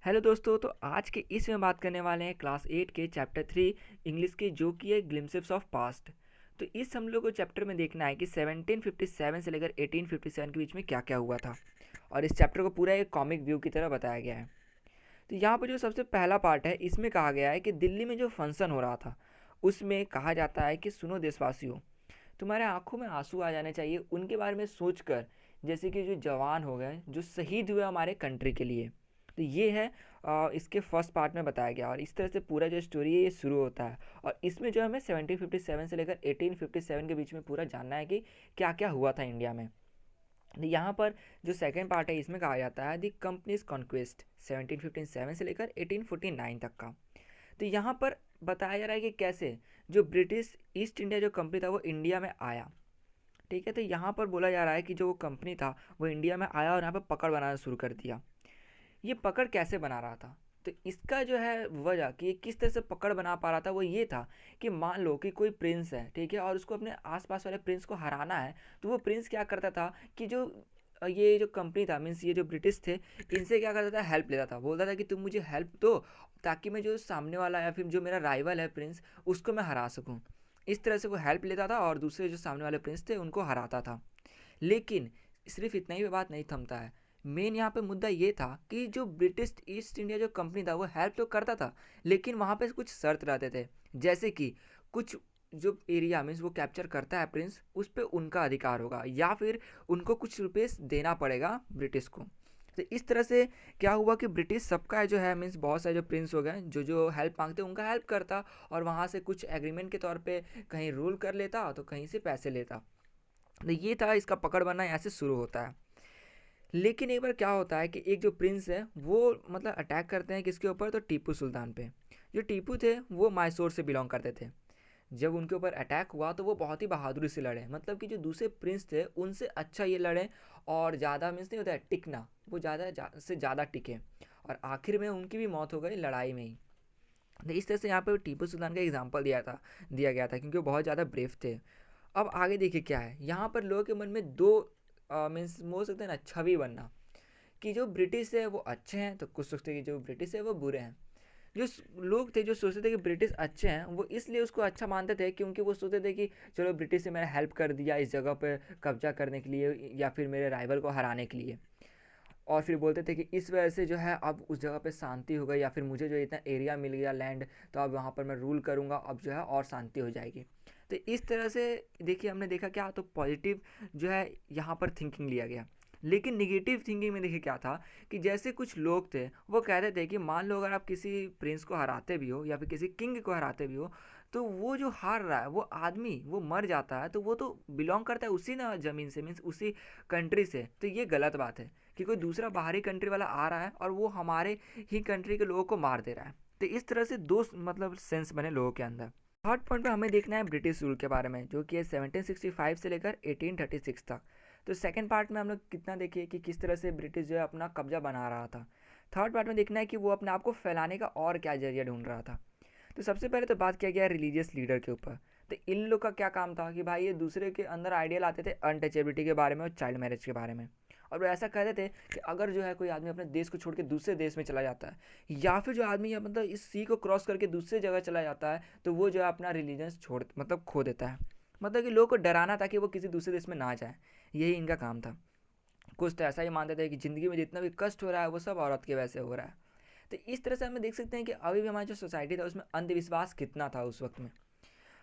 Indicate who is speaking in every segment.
Speaker 1: Hello दोस्तों, तो आज के इसमें बात करने वाले हैं क्लास 8 के चैप्टर 3 इंग्लिश के, जो कि है ग्लिम्पसेस ऑफ पास्ट। तो इस हम लोग को चैप्टर में देखना है कि 1757 से लेकर 1857 के बीच में क्या क्या हुआ था, और इस चैप्टर को पूरा एक कॉमिक व्यू की तरह बताया गया है। तो यहाँ पर जो सबसे पहला पार्ट है, इसमें कहा गया है कि दिल्ली में जो फंक्शन हो रहा था उसमें कहा जाता है कि सुनो देशवासियों, तुम्हारे आंखों में आंसू आ जाने चाहिए उनके बारे में सोचकर, जैसे कि जो जवान हो गए, जो शहीद हुए हमारे कंट्री के लिए। तो ये है इसके फर्स्ट पार्ट में बताया गया, और इस तरह से पूरा जो स्टोरी है ये शुरू होता है। और इसमें जो हमें 1757 से लेकर 1857 के बीच में पूरा जानना है कि क्या क्या हुआ था इंडिया में। तो यहाँ पर जो सेकंड पार्ट है, इसमें कहा जाता है द कंपनीज कॉन्क्वेस्ट 1757 से लेकर 1849 तक का। तो यहाँ पर बताया जा रहा है कि कैसे जो ब्रिटिश ईस्ट इंडिया जो कंपनी था वो इंडिया में आया। ठीक है, तो यहाँ पर बोला जा रहा है कि जो वो कंपनी था वो इंडिया में आया और यहाँ पर पकड़ बनाना शुरू कर दिया। ये पकड़ कैसे बना रहा था, तो इसका जो है वजह कि ये किस तरह से पकड़ बना पा रहा था वो ये था कि मान लो कि कोई प्रिंस है, ठीक है, और उसको अपने आसपास वाले प्रिंस को हराना है। तो वो प्रिंस क्या करता था कि जो ये जो कंपनी था, मीन्स ये जो ब्रिटिश थे, इनसे क्या करता था, हेल्प लेता था। बोलता था कि तुम मुझे हेल्प दो ताकि मैं जो सामने वाला या फिर जो मेरा राइवल है प्रिंस, उसको मैं हरा सकूं। इस तरह से वो हेल्प लेता था और दूसरे जो सामने वाले प्रिंस थे उनको हराता था। लेकिन सिर्फ इतना ही पे बात नहीं थमता है। मेन यहाँ पे मुद्दा ये था कि जो ब्रिटिश ईस्ट इंडिया जो कंपनी था वो हेल्प तो करता था, लेकिन वहाँ पे कुछ शर्त रहते थे। जैसे कि कुछ जो एरिया मीन्स वो कैप्चर करता है प्रिंस, उस पर उनका अधिकार होगा, या फिर उनको कुछ रुपये देना पड़ेगा ब्रिटिश को। तो इस तरह से क्या हुआ कि ब्रिटिश सबका जो है मीन्स बहुत सारे जो प्रिंस हो गए, जो जो हेल्प मांगते उनका हेल्प करता, और वहाँ से कुछ एग्रीमेंट के तौर पे कहीं रूल कर लेता तो कहीं से पैसे लेता। तो ये था, इसका पकड़ बनना यहाँ से शुरू होता है। लेकिन एक बार क्या होता है कि एक जो प्रिंस है वो मतलब अटैक करते हैं किसके ऊपर, तो टीपू सुल्तान पे। जो टीपू थे वो मैसूर से बिलोंग करते थे। जब उनके ऊपर अटैक हुआ तो वो बहुत ही बहादुरी से लड़े, मतलब कि जो दूसरे प्रिंस थे उनसे अच्छा ये लड़े, और ज़्यादा मीन्स नहीं होता है टिकना, वो से ज़्यादा टिके, और आखिर में उनकी भी मौत हो गई लड़ाई में ही। तो इस तरह से यहाँ पे टीपू सुल्तान का एग्जाम्पल दिया गया था, क्योंकि वो बहुत ज़्यादा ब्रेव थे। अब आगे देखिए क्या है, यहाँ पर लोगों के मन में दो मीन्स हो सकते हैं ना छवि बनना, कि जो ब्रिटिश है वो अच्छे हैं, तो कुछ सोचते हैं कि जो ब्रिटिश है वो बुरे हैं। लोग थे जो सोचते थे कि ब्रिटिश अच्छे हैं, वो इसलिए उसको अच्छा मानते थे क्योंकि वो सोचते थे कि चलो ब्रिटिश ने मेरा हेल्प कर दिया इस जगह पे कब्जा करने के लिए, या फिर मेरे राइवल को हराने के लिए। और फिर बोलते थे कि इस वजह से जो है अब उस जगह पे शांति हो गई, या फिर मुझे जो इतना एरिया मिल गया लैंड, तो अब वहाँ पर मैं रूल करूँगा, अब जो है और शांति हो जाएगी। तो इस तरह से देखिए हमने देखा क्या, तो पॉजिटिव जो है यहाँ पर थिंकिंग लिया गया। लेकिन निगेटिव थिंकिंग में देखिए क्या था, कि जैसे कुछ लोग थे वो कहते थे कि मान लो अगर आप किसी प्रिंस को हराते भी हो या फिर किसी किंग को हराते भी हो, तो वो जो हार रहा है वो आदमी वो मर जाता है, तो वो तो बिलोंग करता है उसी ना ज़मीन से, मीन्स उसी कंट्री से। तो ये गलत बात है कि कोई दूसरा बाहरी कंट्री वाला आ रहा है और वो हमारे ही कंट्री के लोगों को मार दे रहा है। तो इस तरह से दो मतलब सेंस बने लोगों के अंदर। थर्ड पॉइंट पे हमें देखना है ब्रिटिश रूल के बारे में, जो कि है 1765 से लेकर 1836 तक। तो सेकंड पार्ट में हम लोग कितना देखिए कि किस तरह से ब्रिटिश जो है अपना कब्जा बना रहा था। थर्ड पार्ट में देखना है कि वो अपने आप को फैलाने का और क्या जरिया ढूंढ रहा था। तो सबसे पहले तो बात किया गया रिलीजियस लीडर के ऊपर। तो इन लोग का क्या काम था कि भाई ये दूसरे के अंदर आइडिया लाते थे अनटचेबिलिटी के बारे में और चाइल्ड मैरिज के बारे में। और वो ऐसा कहते थे कि अगर जो है कोई आदमी अपने देश को छोड़ के दूसरे देश में चला जाता है, या फिर जो आदमी है मतलब इस सी को क्रॉस करके दूसरी जगह चला जाता है, तो वो जो है अपना रिलीजन छोड़ मतलब खो देता है। मतलब कि लोगों को डराना ताकि वो किसी दूसरे देश में ना जाए, यही इनका काम था। कुछ तो ऐसा ही मानते थे कि ज़िंदगी में जितना भी कष्ट हो रहा है वो सब औरत के वजह से हो रहा है। तो इस तरह से हमें देख सकते हैं कि अभी भी हमारी जो सोसाइटी था उसमें अंधविश्वास कितना था उस वक्त में।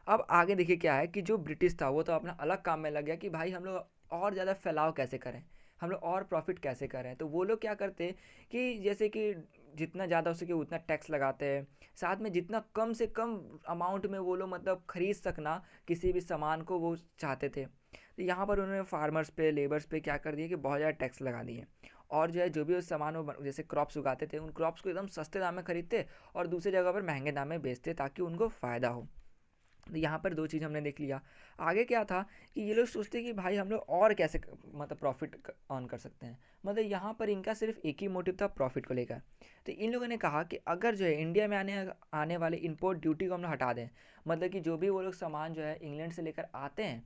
Speaker 1: अब आगे देखिए क्या है कि जो ब्रिटिश था वो तो अपना अलग काम में लग गया कि भाई हम लोग और ज़्यादा फैलाव कैसे करें, हम लोग और प्रॉफिट कैसे करें। तो वो लोग क्या करते कि जैसे कि जितना ज़्यादा हो सके उतना टैक्स लगाते हैं, साथ में जितना कम से कम अमाउंट में वो लोग मतलब खरीद सकना किसी भी सामान को वो चाहते थे। तो यहाँ पर उन्होंने फार्मर्स पे लेबर्स पे क्या कर दिया कि बहुत ज़्यादा टैक्स लगा दिए, और जो है जो भी उस सामान वो जैसे क्रॉप्स उगाते थे उन क्रॉप्स को एकदम सस्ते दाम में खरीदते और दूसरी जगह पर महंगे दाम में बेचते ताकि उनको फ़ायदा हो। तो यहाँ पर दो चीज़ हमने देख लिया। आगे क्या था कि ये लोग सोचते कि भाई हम लोग और कैसे मतलब प्रॉफिट अर्न कर सकते हैं। मतलब यहाँ पर इनका सिर्फ एक ही मोटिव था, प्रॉफिट को लेकर। तो इन लोगों ने कहा कि अगर जो है इंडिया में आने आने वाले इंपोर्ट ड्यूटी को हम लोग हटा दें, मतलब कि जो भी वो लोग सामान जो है इंग्लैंड से लेकर आते हैं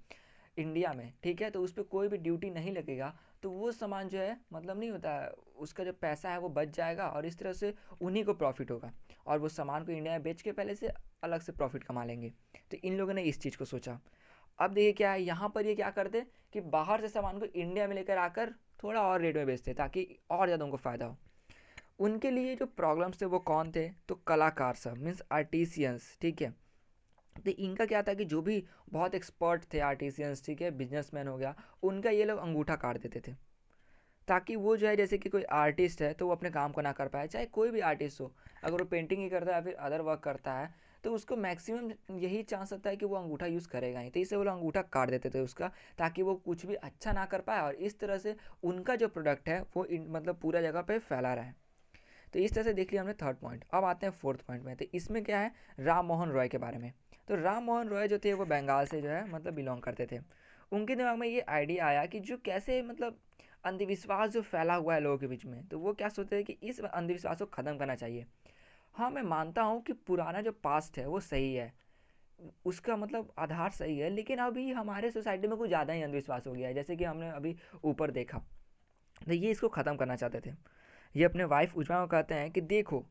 Speaker 1: इंडिया में, ठीक है, तो उस पर कोई भी ड्यूटी नहीं लगेगा, तो वो सामान जो है मतलब नहीं होता है, उसका जो पैसा है वो बच जाएगा और इस तरह से उन्हीं को प्रॉफिट होगा और वो सामान को इंडिया में बेच के पहले से अलग से प्रॉफिट कमा लेंगे। तो इन लोगों ने इस चीज़ को सोचा। अब देखिए क्या है यहाँ पर, ये क्या करते कि बाहर से सामान को इंडिया में लेकर आकर थोड़ा और रेट में बेचते ताकि और ज़्यादा उनको फ़ायदा हो। उनके लिए जो प्रॉब्लम्स थे वो कौन थे, तो कलाकार सब मीन्स आर्टिसियंस, ठीक है। तो इनका क्या था कि जो भी बहुत एक्सपर्ट थे आर्टिसियंस, ठीक है, बिजनेसमैन हो गया, उनका ये लोग अंगूठा काट देते थे ताकि वो जो है जैसे कि कोई आर्टिस्ट है तो वो अपने काम को ना कर पाए, चाहे कोई भी आर्टिस्ट हो, अगर वो पेंटिंग ही करता है या फिर अदर वर्क करता है तो उसको मैक्सिमम यही चांस होता है कि वो अंगूठा यूज़ करेगा ही, तो इससे वो लोग अंगूठा काट देते थे उसका ताकि वो कुछ भी अच्छा ना कर पाए और इस तरह से उनका जो प्रोडक्ट है वो मतलब पूरा जगह पे फैला रहा है। तो इस तरह से देख लिया हमने थर्ड पॉइंट। अब आते हैं फोर्थ पॉइंट में। तो इसमें क्या है, राम मोहन रॉय के बारे में। तो राम मोहन रॉय जो थे वो बंगाल से जो है मतलब बिलोंग करते थे। उनके दिमाग में ये आइडिया आया कि जो कैसे मतलब अंधविश्वास जो फैला हुआ है लोगों के बीच में, तो वो क्या सोचते हैं कि इस अंधविश्वास को ख़त्म करना चाहिए। हाँ, मैं मानता हूँ कि पुराना जो पास्ट है वो सही है, उसका मतलब आधार सही है, लेकिन अभी हमारे सोसाइटी में कुछ ज़्यादा ही अंधविश्वास हो गया है, जैसे कि हमने अभी ऊपर देखा। तो ये इसको ख़त्म करना चाहते थे। ये अपने वाइफ उजमा को कहते हैं कि देखो,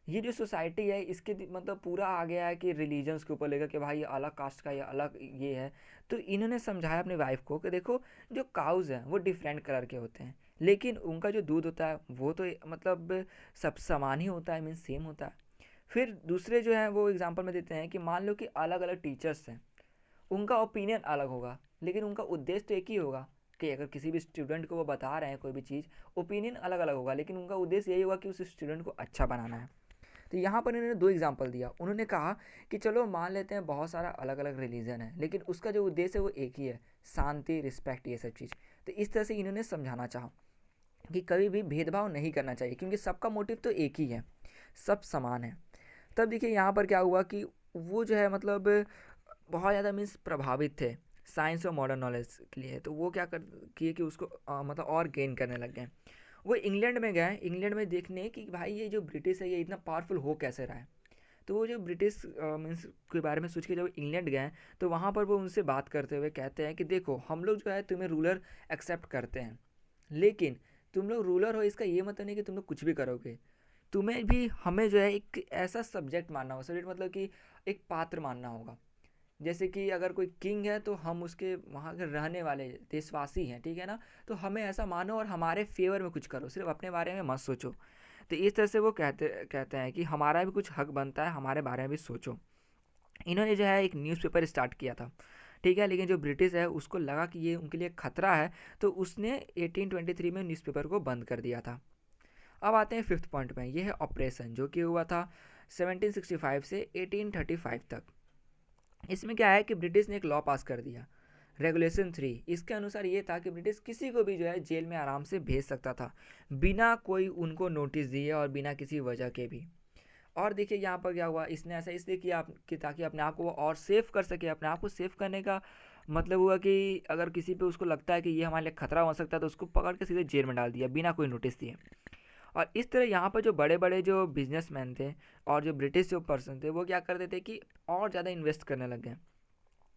Speaker 1: ये जो सोसाइटी है इसके मतलब पूरा आ गया है कि रिलीजन्स के ऊपर लेकर कि भाई ये अलग कास्ट का, ये अलग ये है। तो इन्होंने समझाया अपनी वाइफ को कि देखो, जो काउज हैं वो डिफरेंट कलर के होते हैं, लेकिन उनका जो दूध होता है वो तो मतलब सब समान ही होता है, मीन्स सेम होता है। फिर दूसरे जो हैं वो एग्जांपल में देते हैं कि मान लो कि अलग अलग टीचर्स हैं, उनका ओपिनियन अलग होगा लेकिन उनका उद्देश्य तो एक ही होगा कि अगर किसी भी स्टूडेंट को वो बता रहे हैं कोई भी चीज़, ओपिनियन अलग अलग होगा लेकिन उनका उद्देश्य यही होगा कि उस स्टूडेंट को अच्छा बनाना है। तो यहाँ पर इन्होंने दो एग्जाम्पल दिया। उन्होंने कहा कि चलो मान लेते हैं बहुत सारा अलग अलग रिलीजन है लेकिन उसका जो उद्देश्य है वो एक ही है, शांति, रिस्पेक्ट, ये सब चीज़। तो इस तरह से इन्होंने समझाना चाहा कि कभी भी भेदभाव नहीं करना चाहिए क्योंकि सबका मोटिव तो एक ही है, सब समान है। तब देखिए यहाँ पर क्या हुआ कि वो जो है मतलब बहुत ज़्यादा मीन्स प्रभावित थे साइंस और मॉडर्न नॉलेज के लिए। तो वो क्या कर किए कि उसको मतलब और गेन करने लग गए। वो इंग्लैंड में गए, इंग्लैंड में देखने कि भाई ये जो ब्रिटिश है ये इतना पावरफुल हो कैसे रहा है। तो वो जो ब्रिटिश मीन्स के बारे में सोच के जब इंग्लैंड गए तो वहाँ पर वो उनसे बात करते हुए कहते हैं कि देखो, हम लोग जो है तुम्हें रूलर एक्सेप्ट करते हैं, लेकिन तुम लोग रूलर हो इसका ये मतलब नहीं कि तुम लोग कुछ भी करोगे। तुम्हें भी हमें जो है एक ऐसा सब्जेक्ट मानना होगा, सब्जेक्ट मतलब कि एक पात्र मानना होगा। जैसे कि अगर कोई किंग है तो हम उसके वहाँ के रहने वाले देशवासी हैं, ठीक है ना। तो हमें ऐसा मानो और हमारे फेवर में कुछ करो, सिर्फ अपने बारे में मत सोचो। तो इस तरह से वो कहते कहते हैं कि हमारा भी कुछ हक बनता है, हमारे बारे में भी सोचो। इन्होंने जो है एक न्यूज़पेपर स्टार्ट किया था, ठीक है, लेकिन जो ब्रिटिश है उसको लगा कि ये उनके लिए खतरा है, तो उसने 1823 में न्यूज़पेपर को बंद कर दिया था। अब आते हैं फिफ्थ पॉइंट में। ये है ऑपरेशन, जो कि हुआ था 1765 से 1835 तक। इसमें क्या है कि ब्रिटिश ने एक लॉ पास कर दिया, रेगुलेशन 3। इसके अनुसार ये था कि ब्रिटिश किसी को भी जो है जेल में आराम से भेज सकता था बिना कोई उनको नोटिस दिए और बिना किसी वजह के भी। और देखिए यहाँ पर क्या हुआ, इसने ऐसा इसलिए किया कि ताकि अपने आप को वो और सेफ कर सके। अपने आप को सेफ करने का मतलब हुआ कि अगर किसी पे उसको लगता है कि ये हमारे लिए खतरा हो सकता है तो उसको पकड़ के सीधे जेल में डाल दिया बिना कोई नोटिस दिए। और इस तरह यहाँ पर जो बड़े बड़े जो बिजनेसमैन थे और जो ब्रिटिश जो पर्सन थे वो क्या करते थे कि और ज़्यादा इन्वेस्ट करने लग गए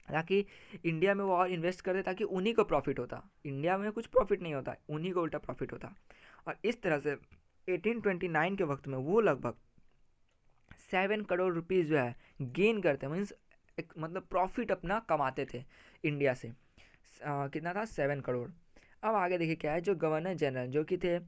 Speaker 1: ताकि इंडिया में वो और इन्वेस्ट करते ताकि उन्हीं को प्रॉफिट होता। इंडिया में कुछ प्रॉफिट नहीं होता, उन्हीं को उल्टा प्रॉफिट होता। और इस तरह से 1829 के वक्त में वो लगभग 7 करोड़ रुपीज़ जो है गेन करते, मीन्स एक मतलब प्रॉफिट अपना कमाते थे इंडिया से। कितना था, 7 करोड़। अब आगे देखिए क्या है, जो गवर्नर जनरल जो कि थे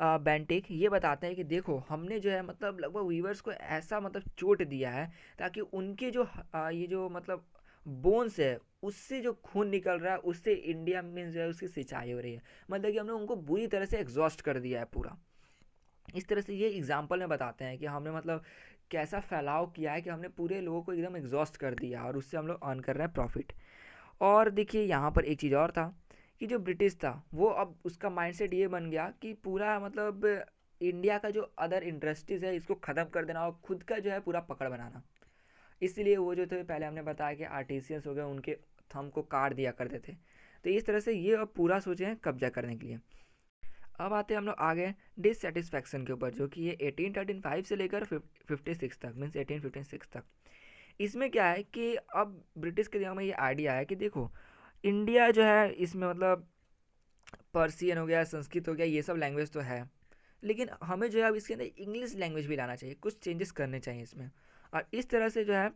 Speaker 1: बेंटिक, ये बताते हैं कि देखो, हमने जो है मतलब लगभग वीवर्स को ऐसा मतलब चोट दिया है ताकि उनके जो ये जो मतलब बोन्स है उससे जो खून निकल रहा है उससे इंडिया में जो है उसकी सिंचाई हो रही है। मतलब कि हमने उनको बुरी तरह से एग्जॉस्ट कर दिया है पूरा। इस तरह से ये एग्जाम्पल में बताते हैं कि हमने मतलब कैसा फैलाव किया है कि हमने पूरे लोगों को एकदम एग्जॉस्ट कर दिया और उससे हम लोग अर्न कर रहे हैं प्रॉफिट। और देखिए यहाँ पर एक चीज़ और था कि जो ब्रिटिश था वो अब उसका माइंडसेट ये बन गया कि पूरा मतलब इंडिया का जो अदर इंडस्ट्रीज़ है इसको ख़त्म कर देना और खुद का जो है पूरा पकड़ बनाना। इसलिए वो जो थे पहले हमने बताया कि आर्टिसियंस हो गए, उनके थंब को काट दिया करते थे। तो इस तरह से ये अब पूरा सोचे हैं कब्जा करने के लिए। अब आते हैं हम लोग आगे डिससेटिस्फैक्शन के ऊपर, जो कि ये 1835 से लेकर 56 तक, मीन्स 1856 तक। इसमें क्या है कि अब ब्रिटिश के दिमाग में ये आइडिया है कि देखो, इंडिया जो है इसमें मतलब पर्सियन हो गया, संस्कृत हो गया, ये सब लैंग्वेज तो है, लेकिन हमें जो है अब इसके अंदर इंग्लिश लैंग्वेज भी लाना चाहिए, कुछ चेंजेस करने चाहिए इसमें। और इस तरह से जो है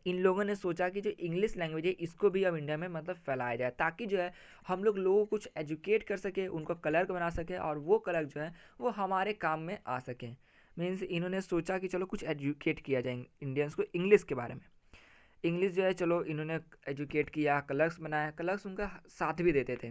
Speaker 1: इन लोगों ने सोचा कि जो इंग्लिश लैंग्वेज है इसको भी अब इंडिया में मतलब फैलाया जाए, ताकि जो है हम लोग लोगों को कुछ एजुकेट कर सके, उनको क्लर्क बना सके, और वो क्लर्क जो है वो हमारे काम में आ सकें। मीन्स इन्होंने सोचा कि चलो कुछ एजुकेट किया जाए इंडियंस को इंग्लिश के बारे में। इंग्लिश जो है चलो इन्होंने एजुकेट किया, क्लर्क्स बनाया, क्लर्क्स उनका साथ भी देते थे।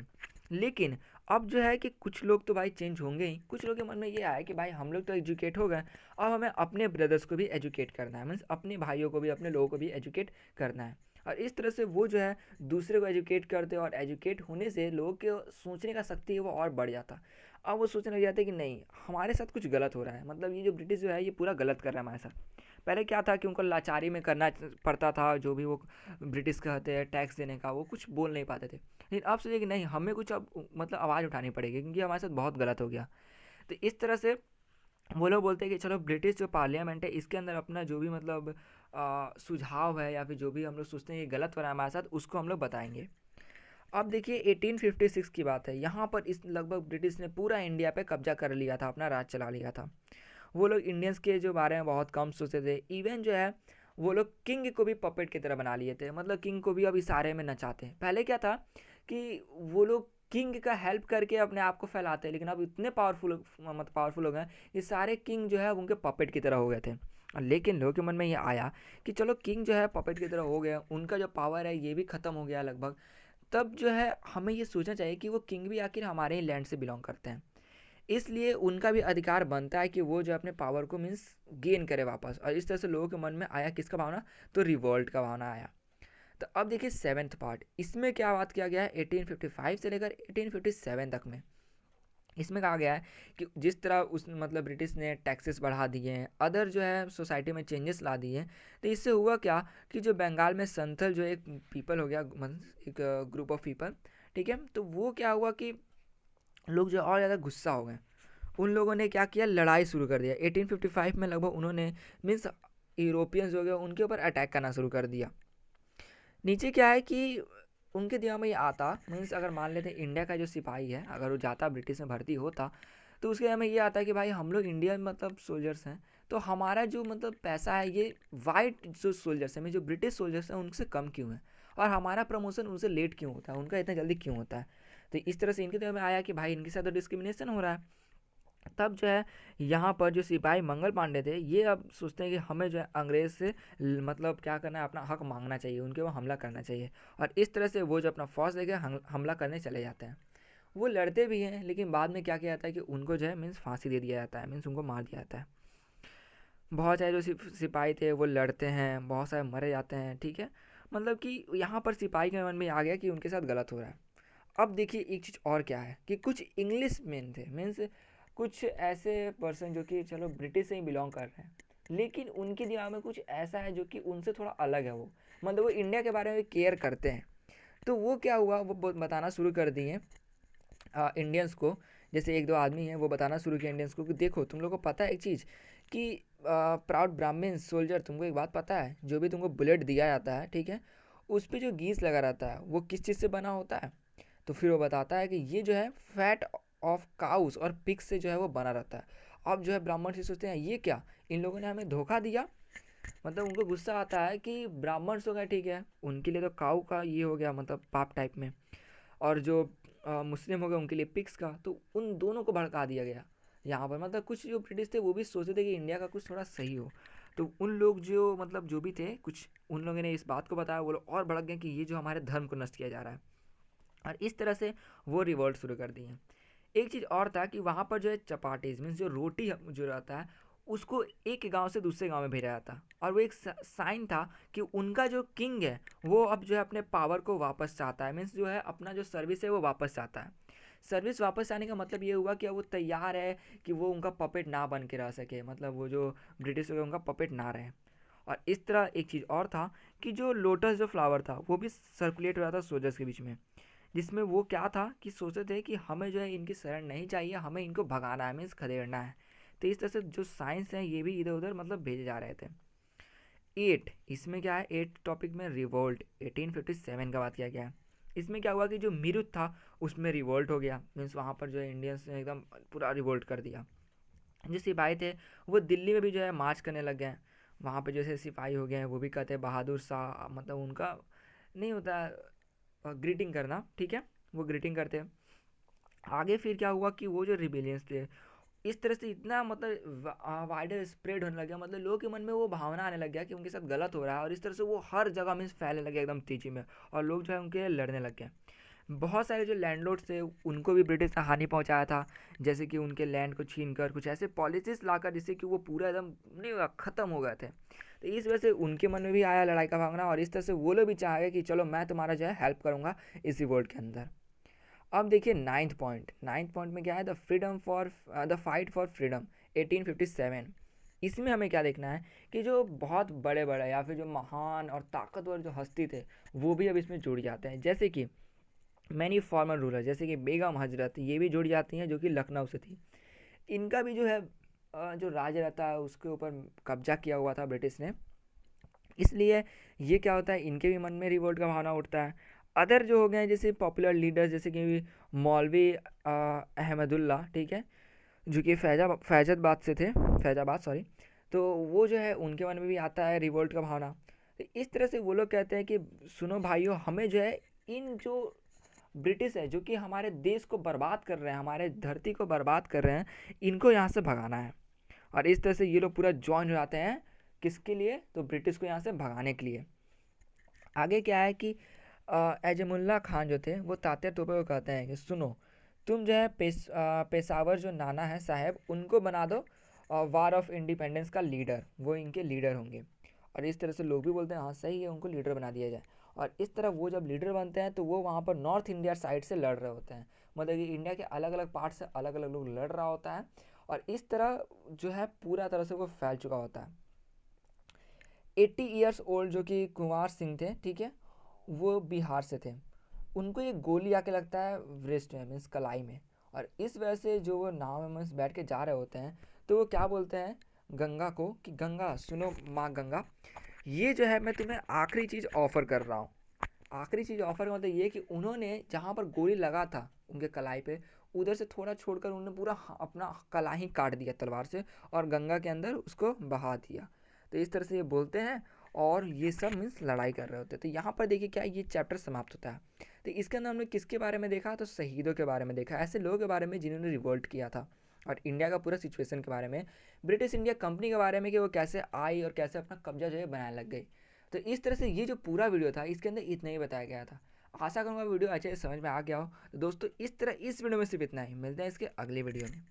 Speaker 1: लेकिन अब जो है कि कुछ लोग तो भाई चेंज होंगे ही, कुछ लोग के मन में ये आया कि भाई हम लोग तो एजुकेट हो गए, अब हमें अपने ब्रदर्स को भी एजुकेट करना है, मीन्स अपने भाइयों को भी, अपने लोगों को भी एजुकेट करना है। और इस तरह से वो जो है दूसरे को एजुकेट करते, और एजुकेट होने से लोगों के सोचने का शक्ति है वो और बढ़ जाता। अब वो सोचने लग जाते कि नहीं, हमारे साथ कुछ गलत हो रहा है, मतलब ये जो ब्रिटिश जो है ये पूरा गलत कर रहा है हमारे साथ। पहले क्या था कि उनको लाचारी में करना पड़ता था, जो भी वो ब्रिटिश कहते हैं टैक्स देने का, वो कुछ बोल नहीं पाते थे। लेकिन अब सोचे कि नहीं, हमें कुछ अब मतलब आवाज़ उठानी पड़ेगी, क्योंकि हमारे साथ बहुत गलत हो गया। तो इस तरह से वो लोग बोलते हैं कि चलो ब्रिटिश जो पार्लियामेंट है इसके अंदर अपना जो भी मतलब सुझाव है, या फिर जो भी हम लोग सोचते हैं ये गलत हो रहा है हमारे साथ, उसको हम लोग बताएंगे। अब देखिए 1856 की बात है, यहाँ पर इस लगभग ब्रिटिश ने पूरा इंडिया पे कब्जा कर लिया था, अपना राज चला लिया था। वो लोग इंडियंस के जो बारे में बहुत कम सोचते थे, इवन जो है वो लोग किंग को भी पपेट की तरह बना लिए थे, मतलब किंग को भी अब इशारे में नचाते हैं। पहले क्या था कि वो लोग किंग का हेल्प करके अपने आप को फैलाते हैं, लेकिन अब इतने पावरफुल हो गए, ये सारे किंग जो है उनके पपेट की तरह हो गए थे। लेकिन लोगों के मन में ये आया कि चलो किंग जो है पपेट की तरह हो गया, उनका जो पावर है ये भी ख़त्म हो गया लगभग। तब जो है हमें ये सोचना चाहिए कि वो किंग भी आखिर हमारे ही लैंड से बिलोंग करते हैं, इसलिए उनका भी अधिकार बनता है कि वो जो अपने पावर को मीन्स गेन करे वापस। और इस तरह से लोगों के मन में आया किसका भावना, तो रिवोल्ट का भावना आया। तो अब देखिए सेवेंथ पार्ट, इसमें क्या बात किया गया है 1855 से लेकर 1857 तक में। इसमें कहा गया है कि जिस तरह उस मतलब ब्रिटिश ने टैक्सेस बढ़ा दिए हैं, अदर जो है सोसाइटी में चेंजेस ला दिए हैं, तो इससे हुआ क्या कि जो बंगाल में संथल जो एक पीपल हो गया, मतलब एक ग्रुप ऑफ पीपल, ठीक है, तो वो क्या हुआ कि लोग जो और ज़्यादा गुस्सा हो गए। उन लोगों ने क्या किया, लड़ाई शुरू कर दिया 1855 में लगभग। उन्होंने मीन्स यूरोपियंस हो गए उनके ऊपर अटैक करना शुरू कर दिया। नीचे क्या है कि उनके दिमाग में ये आता, मीन्स अगर मान लेते हैं इंडिया का जो सिपाही है अगर वो जाता ब्रिटिश में भर्ती होता, तो उसके दिमाग में ये आता है कि भाई हम लोग इंडियन मतलब सोल्जर्स हैं, तो हमारा जो मतलब पैसा है ये वाइट जो सोल्जर्स हैं, जो ब्रिटिश सोल्जर्स हैं उनसे कम क्यों है, और हमारा प्रमोशन उनसे लेट क्यों होता है, उनका इतना जल्दी क्यों होता है। तो इस तरह से इनके दिमाग में आया कि भाई इनके साथ तो डिस्क्रिमिनेशन हो रहा है। तब जो है यहाँ पर जो सिपाही मंगल पांडे थे ये अब सोचते हैं कि हमें जो है अंग्रेज़ से मतलब क्या करना है, अपना हक मांगना चाहिए, उनके ऊपर हमला करना चाहिए। और इस तरह से वो जो अपना फौज लेके हमला करने चले जाते हैं। वो लड़ते भी हैं, लेकिन बाद में क्या किया जाता है कि उनको जो है मीन्स फांसी दे दिया जाता है, मीन्स उनको मार दिया जाता है। बहुत सारे जो सिपाही थे वो लड़ते हैं, बहुत सारे मरे जाते हैं, ठीक है। मतलब कि यहाँ पर सिपाही के मन में आ गया कि उनके साथ गलत हो रहा है। अब देखिए एक चीज़ और क्या है कि कुछ इंग्लिश मैन थे, मीन्स कुछ ऐसे पर्सन जो कि चलो ब्रिटिश से ही बिलोंग कर रहे हैं, लेकिन उनके दिमाग में कुछ ऐसा है जो कि उनसे थोड़ा अलग है। वो मतलब वो इंडिया के बारे में केयर करते हैं। तो वो क्या हुआ, वो बताना शुरू कर दिए इंडियंस को। जैसे एक दो आदमी हैं वो बताना शुरू किया इंडियंस को कि देखो तुम लोग को पता है एक चीज़ कि प्राउड ब्राह्मण सोल्जर, तुमको एक बात पता है, जो भी तुमको बुलेट दिया जाता है, ठीक है, उस पर जो गीस लगा रहता है वो किस चीज़ से बना होता है। तो फिर वो बताता है कि ये जो है फैट ऑफ काउस और पिग से जो है वो बना रहता है। अब जो है ब्राह्मण से सोचते हैं ये क्या, इन लोगों ने हमें धोखा दिया। मतलब उनको गुस्सा आता है कि ब्राह्मण हो गए, ठीक है, उनके लिए तो काऊ का ये हो गया मतलब पाप टाइप में, और जो मुस्लिम हो गए उनके लिए पिग्स का, तो उन दोनों को भड़का दिया गया यहाँ पर। मतलब कुछ जो ब्रिटिश थे वो भी सोचते थे कि इंडिया का कुछ थोड़ा सही हो, तो उन लोग जो मतलब जो भी थे कुछ, उन लोगों ने इस बात को बताया, वो लोग और भड़क गए कि ये जो हमारे धर्म को नष्ट किया जा रहा है। और इस तरह से वो रिवॉल्ट शुरू कर दिए। एक चीज़ और था कि वहाँ पर जो है चपाटीज मीन्स जो रोटी जो रहता है उसको एक गांव से दूसरे गांव में भेजा जाता, और वो एक साइन था कि उनका जो किंग है वो अब जो है अपने पावर को वापस चाहता है, मीन्स जो है अपना जो सर्विस है वो वापस चाहता है। सर्विस वापस आने का मतलब ये हुआ कि वो तैयार है कि वो उनका पपेट ना बन के रह सके, मतलब वो जो ब्रिटिश हो उनका पपेट ना रहे। और इस तरह एक चीज़ और था कि जो लोटस जो फ्लावर था वो भी सर्कुलेट हो रहा था सोल्जर्स के बीच में, जिसमें वो क्या था कि सोचते थे कि हमें जो है इनकी शरण नहीं चाहिए, हमें इनको भगाना है, मीन्स खदेड़ना है। तो इस तरह से जो साइंस है ये भी इधर उधर मतलब भेजे जा रहे थे। एट, इसमें क्या है, एट टॉपिक में रिवोल्ट 1857 का बात किया गया है। इसमें क्या हुआ कि जो मीरुत था उसमें रिवोल्ट हो गया, मीन्स वहाँ पर जो है इंडियंस ने एकदम पूरा रिवोल्ट कर दिया। जो सिपाही थे वो दिल्ली में भी जो है मार्च करने लग गए। वहाँ पे जैसे सिपाही हो गए हैं वो भी कहते हैं बहादुर शाह, मतलब उनका नहीं होता ग्रीटिंग करना, ठीक है, वो ग्रीटिंग करते हैं। आगे फिर क्या हुआ कि वो जो रिबेलियंस थे इस तरह से इतना मतलब वाइडर स्प्रेड होने लग गया, मतलब लोगों के मन में वो भावना आने लग गया कि उनके साथ गलत हो रहा है, और इस तरह से वो हर जगह में फैलने लगे एकदम तेजी में, और लोग जो है उनके लड़ने लग गए। बहुत सारे जो लैंडलॉर्ड्स थे उनको भी ब्रिटिश ने हानि पहुंचाया था, जैसे कि उनके लैंड को छीन कर कुछ ऐसे पॉलिसीज लाकर जिससे कि वो पूरा एकदम नहीं हुआ, ख़त्म हो गए थे। तो इस वजह से उनके मन में भी आया लड़ाई का भावना, और इस तरह से वो लोग भी चाहे कि चलो मैं तुम्हारा जो है हेल्प करूँगा इसी वर्ल्ड के अंदर। अब देखिए नाइन्थ पॉइंट में क्या है, the freedom for the fight for freedom 1857। इसमें हमें क्या देखना है कि जो बहुत बड़े बड़े या फिर जो महान और ताकतवर जो हस्ती थे वो भी अब इसमें जुड़ जाते हैं, जैसे कि मैनी फॉर्मर रूलर, जैसे कि बेगम हजरत, ये भी जुड़ जाती हैं जो कि लखनऊ से थी। इनका भी जो है जो राज रहता है उसके ऊपर कब्जा किया हुआ था ब्रिटिश ने, इसलिए ये क्या होता है इनके भी मन में रिवोल्ट का भावना उठता है। अदर जो हो गए हैं जैसे पॉपुलर लीडर्स, जैसे कि मौलवी अहमदुल्ला, ठीक है, जो कि फैजाबाद से थे, फैजाबाद सॉरी, तो वो जो है उनके मन में भी आता है रिवोल्ट का भावना। तो इस तरह से वो लोग कहते हैं कि सुनो भाइयों, हमें जो है इन जो ब्रिटिश है जो कि हमारे देश को बर्बाद कर रहे हैं, हमारे धरती को बर्बाद कर रहे हैं, इनको यहाँ से भगाना है। और इस तरह से ये लोग पूरा ज्वाइन हो जाते हैं, किसके लिए, तो ब्रिटिश को यहाँ से भगाने के लिए। आगे क्या है कि एजमुल्ला खान जो थे वो तात्या तोपे को कहते हैं कि सुनो, तुम जो है पेशावर जो नाना है साहब उनको बना दो वार ऑफ इंडिपेंडेंस का लीडर, वो इनके लीडर होंगे। और इस तरह से लोग भी बोलते हैं हाँ सही है, उनको लीडर बना दिया जाए। और इस तरह वो जब लीडर बनते हैं तो वो वहाँ पर नॉर्थ इंडिया साइड से लड़ रहे होते हैं, मतलब कि इंडिया के अलग अलग पार्ट से अलग अलग लोग लड़ रहा होता है, और इस तरह जो है पूरा तरह से वो फैल चुका होता है। 80 ईयर्स ओल्ड जो कि कुंवर सिंह थे, ठीक है, वो बिहार से थे। उनको ये गोली आके लगता है व्रिस्ट में, मीन्स कलाई में, और इस वजह से जो वो नाव में मीन्स बैठ के जा रहे होते हैं तो वो क्या बोलते हैं गंगा को कि गंगा सुनो माँ गंगा, ये जो है मैं तुम्हें आखिरी चीज़ ऑफ़र कर रहा हूँ। आखिरी चीज़ ऑफ़र का मतलब ये कि उन्होंने जहाँ पर गोली लगा था उनके कलाई पे, उधर से थोड़ा छोड़कर उन्होंने पूरा अपना कलाई ही काट दिया तलवार से, और गंगा के अंदर उसको बहा दिया। तो इस तरह से ये बोलते हैं, और ये सब मीन्स लड़ाई कर रहे होते हैं। तो यहाँ पर देखिए क्या ये चैप्टर समाप्त होता है। तो इसके अंदर हमने किसके बारे में देखा, तो शहीदों के बारे में देखा, ऐसे लोगों के बारे में जिन्होंने रिवोल्ट किया था, और इंडिया का पूरा सिचुएशन के बारे में, ब्रिटिश इंडिया कंपनी के बारे में कि वो कैसे आई और कैसे अपना कब्जा जो है बनाने लग गई। तो इस तरह से ये जो पूरा वीडियो था इसके अंदर इतना ही बताया गया था। आशा करूँगा वीडियो अच्छे से समझ में आ गया हो। तो दोस्तों इस तरह इस वीडियो में सिर्फ इतना ही, मिलते हैं इसके अगले वीडियो में।